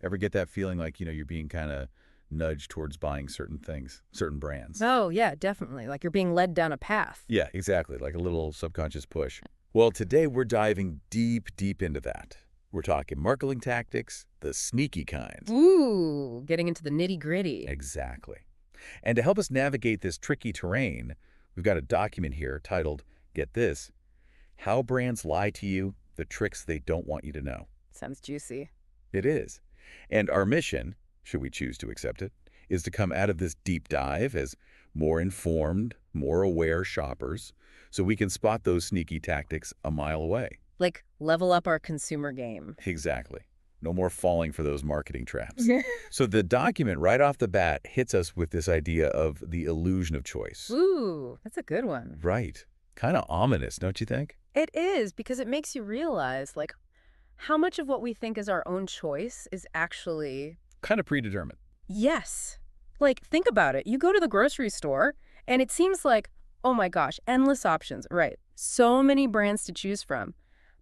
Ever get that feeling like, you're being kind of nudged towards buying certain things, certain brands? Oh, yeah, definitely. Like you're being led down a path. Yeah, exactly. Like a little subconscious push. Well, today we're diving deep, deep into that. We're talking marketing tactics, the sneaky kind. Ooh, getting into the nitty-gritty. Exactly. And to help us navigate this tricky terrain, we've got a document here titled, get this, How Brands Lie to You, the Tricks They Don't Want You to Know. Sounds juicy. It is. And our mission, should we choose to accept it, is to come out of this deep dive as more informed, more aware shoppers so we can spot those sneaky tactics a mile away. Like level up our consumer game. Exactly. No more falling for those marketing traps. So the document right off the bat hits us with this idea of the illusion of choice. Ooh, that's a good one. Right. Kind of ominous, don't you think? It is, because it makes you realize, like, how much of what we think is our own choice is actually... Kind of predetermined. Yes. Like, think about it. You go to the grocery store, and it seems like, oh my gosh, endless options. Right. So many brands to choose from.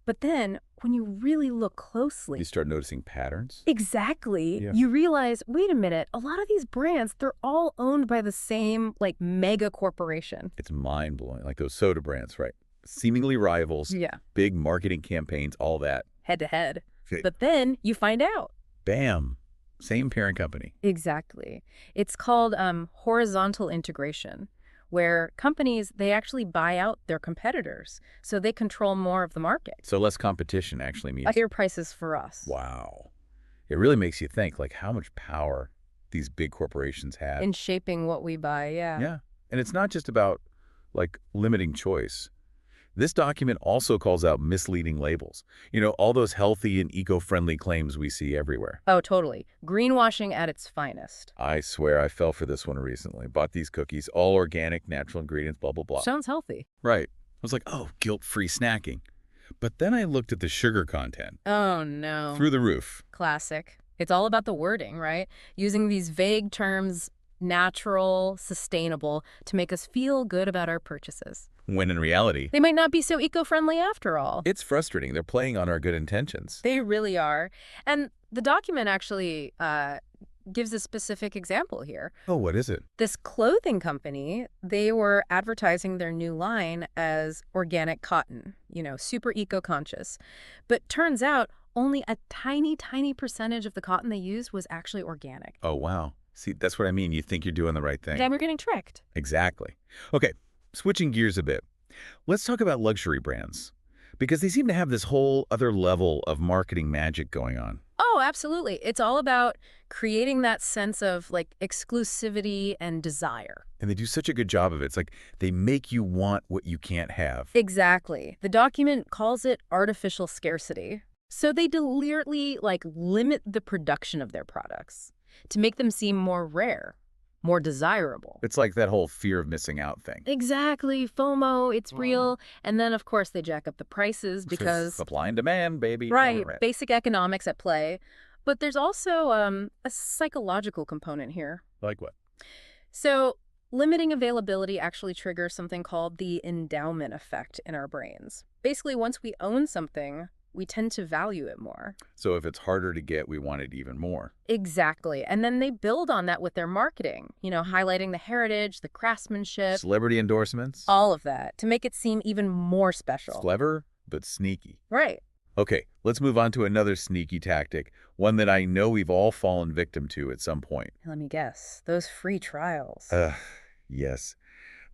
But then, when you really look closely... You start noticing patterns? Exactly. Yeah. You realize, wait a minute, a lot of these brands, they're all owned by the same, like, mega corporation. It's mind-blowing, like those soda brands, right? Seemingly rivals, Yeah. big marketing campaigns, all that. Head to head. Okay. But then you find out. Bam! Same parent company. Exactly. It's called horizontal integration, where companies, they actually buy out their competitors, so they control more of the market. So less competition actually means... Higher prices for us. Wow. It really makes you think, like, how much power these big corporations have. In shaping what we buy, yeah. Yeah. And it's not just about, like, limiting choice. This document also calls out misleading labels. All those healthy and eco-friendly claims we see everywhere. Oh, totally. Greenwashing at its finest. I swear I fell for this one recently. Bought these cookies, all organic, natural ingredients, blah, blah, blah. Sounds healthy. Right. I was like, oh, guilt-free snacking. But then I looked at the sugar content. Oh, no. Through the roof. Classic. It's all about the wording, right? Using these vague terms, natural, sustainable, to make us feel good about our purchases. When in reality, They might not be so eco-friendly after all. it's frustrating. They're playing on our good intentions. They really are. And the document actually gives a specific example here. Oh, what is it? This clothing company, they were advertising their new line as organic cotton, super eco-conscious. But turns out only a tiny, tiny percentage of the cotton they used was actually organic. Oh, wow. See, that's what I mean. You think you're doing the right thing. Then we're getting tricked. Exactly. Okay, switching gears a bit. Let's talk about luxury brands, because they seem to have this whole other level of marketing magic going on. Oh, absolutely. It's all about creating that sense of, like, exclusivity and desire. And they do such a good job of it. It's like they make you want what you can't have. Exactly. The document calls it artificial scarcity. So they deliberately, like, limit the production of their products to make them seem more rare, more desirable. It's like that whole fear of missing out thing. Exactly. FOMO, it's real. And then, of course, they jack up the prices because... Supply and demand, baby. Right. Basic economics at play. But there's also a psychological component here. Like what? So limiting availability actually triggers something called the endowment effect in our brains. Basically, once we own something, we tend to value it more. So if it's harder to get, we want it even more. Exactly. And then they build on that with their marketing, highlighting the heritage, the craftsmanship. Celebrity endorsements? All of that to make it seem even more special. Clever, but sneaky. Right. Okay, let's move on to another sneaky tactic, one that I know we've all fallen victim to at some point. Let me guess. Those free trials. Yes.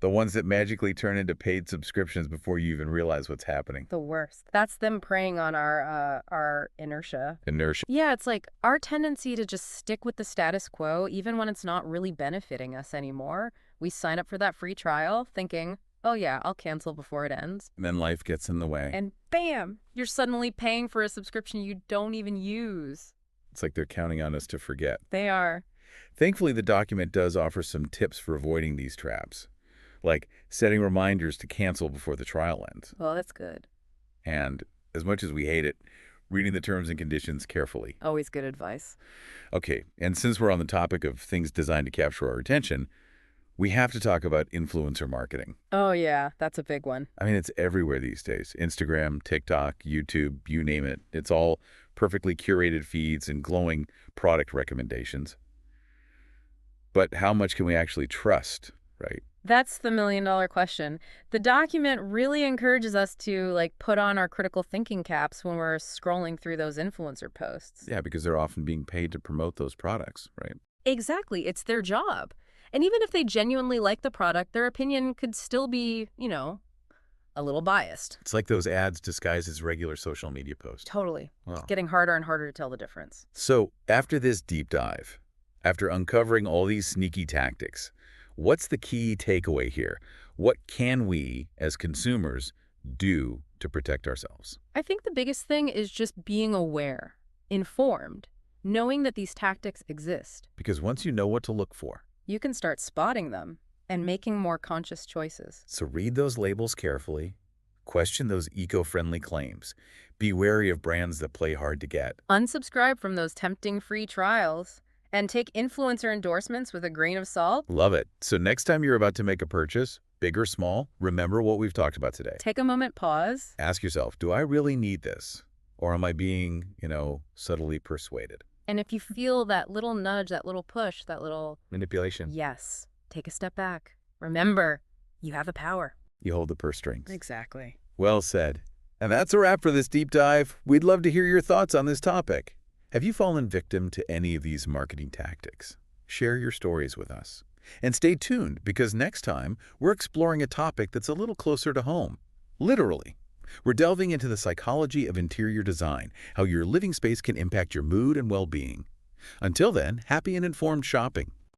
The ones that magically turn into paid subscriptions before you even realize what's happening. The worst. That's them preying on our inertia. Inertia. Yeah, it's like our tendency to just stick with the status quo, even when it's not really benefiting us anymore. We sign up for that free trial thinking, oh yeah, I'll cancel before it ends. And then life gets in the way. And bam, you're suddenly paying for a subscription you don't even use. It's like they're counting on us to forget. They are. Thankfully, the document does offer some tips for avoiding these traps, like setting reminders to cancel before the trial ends. Well, that's good. And as much as we hate it, reading the terms and conditions carefully. Always good advice. Okay, and since we're on the topic of things designed to capture our attention, we have to talk about influencer marketing. Oh yeah, that's a big one. I mean, it's everywhere these days. Instagram, TikTok, YouTube, you name it. It's all perfectly curated feeds and glowing product recommendations. But how much can we actually trust, right? That's the million-dollar question. The document really encourages us to, like, put on our critical thinking caps when we're scrolling through those influencer posts. Yeah, because they're often being paid to promote those products, right? Exactly. It's their job. And even if they genuinely like the product, their opinion could still be, a little biased. It's like those ads disguised as regular social media posts. Totally. It's Wow. getting harder and harder to tell the difference. So after this deep dive, after uncovering all these sneaky tactics, what's the key takeaway here? What can we, as consumers, do to protect ourselves? I think the biggest thing is just being aware, informed, knowing that these tactics exist. Because once you know what to look for, You can start spotting them and making more conscious choices. so read those labels carefully, question those eco-friendly claims, be wary of brands that play hard to get. Unsubscribe from those tempting free trials and take influencer endorsements with a grain of salt. Love it. So next time you're about to make a purchase, big or small, remember what we've talked about today. Take a moment, pause. Ask yourself, do I really need this? Or am I being, subtly persuaded? And if you feel that little nudge, that little push, that little Manipulation. yes, take a step back. Remember, you have the power. You hold the purse strings. Exactly. Well said. And that's a wrap for this deep dive. We'd love to hear your thoughts on this topic. Have you fallen victim to any of these marketing tactics? Share your stories with us. And stay tuned, because next time we're exploring a topic that's a little closer to home. Literally. We're delving into the psychology of interior design, how your living space can impact your mood and well-being. Until then, happy and informed shopping.